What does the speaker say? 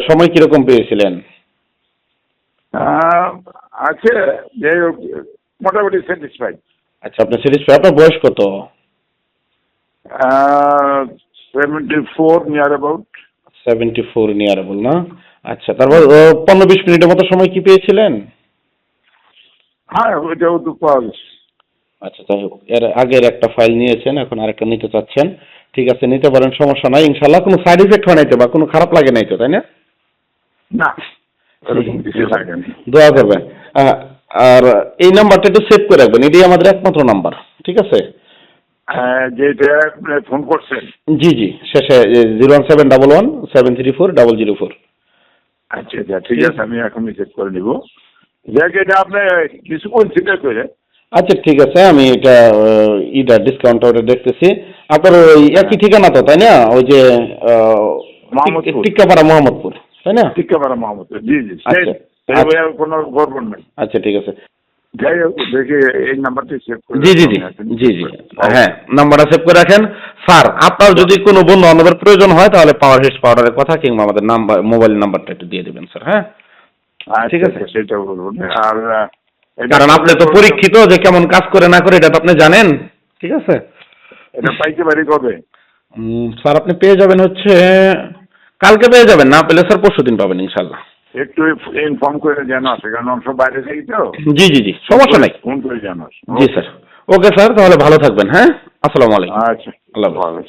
সময় কিরকম পেয়েছিলেন? আছে যে মোটামুটি স্যাটিসফাইড। আচ্ছা, আপনি স্যাটিসফাই। আপনার বয়স কত? 74 নিয়ার অ্যাবাউট। 74 নিয়ারেবল না? আচ্ছা, তারপর 15-20 মিনিটের মতো সময় কি পেয়েছিলেন? হ্যাঁ, ওইটাও তো পাওয়া গেছে। আচ্ছা, যাই হোক, এর আগের একটা ফাইল নিয়েছেন, এখন আরেকটা নিতে চাচ্ছেন। ঠিক আছে, নিতে পারেন, সমস্যা নাই ইনশাল্লাহ। কোনো সাইড ইফেক্ট হয় নাই তো, বা কোনো খারাপ লাগে নাই তো, তাই না? না, এরকম কিছু লাগে না। দোয়া করবেন। আর এই নাম্বারটা একটু সেভ করে রাখবেন, এটাই আমাদের একমাত্র নাম্বার, ঠিক আছে? যেটা ফোন করছেন। জি জি, শেষে 01711 734 004। আচ্ছা আচ্ছা, ঠিক আছে, আমি এখনই চেক করে নিব। যাক, এটা আপনি কিছু কনসিডার করে। আচ্ছা, ঠিক আছে, আমি এটা ডিসকাউন্ট ওটা দেখতেছি। আপনার ওই একই ঠিকানা তো, তাই না? ওই যে মোহাম্মদপুর। টিক্কাপাড়া, মোহাম্মদপুর, তাই না? টিক্কাপাড়া মোহাম্মদপুর, জি জি। আচ্ছা কোনো গড়বড় নেই। আচ্ছা, ঠিক আছে। যাই হোক, দেখি এই নাম্বারটি সেভ করে। জি জি জি জি জি, হ্যাঁ, নাম্বারটা সেভ করে রাখেন। স্যার, আপনার যদি কোনো বন্ধু বান্ধবের প্রয়োজন হয় তাহলে পাওয়ার হিটস পাউডারের কথা কিংবা আমাদের নাম্বার, মোবাইল নাম্বারটা একটু দিয়ে দেবেন স্যার, হ্যাঁ? ঠিক আছে, সেটা বলবো। আর কারণ আপনি তো পরীক্ষিত যে কেমন কাজ করে না করে, এটা তো আপনি জানেন, ঠিক আছে? এটা পাইতে পারি কবে? স্যার, আপনি পেয়ে যাবেন হচ্ছে কালকে পেয়ে যাবেন, না পেলে স্যার পরশুদিন পাবেন ইনশাল্লাহ। একটু ইনফর্ম করে জানাস, কারণ অংশ বাইরে থাকি তো। জি জি জি, সমস্যা নাই। ফোন করে জানাস। জি স্যার। ওকে স্যার, তাহলে ভালো থাকবেন, হ্যাঁ? আসসালামু আলাইকুম। আচ্ছা, আল্লাহ হাফেজ। ভালো।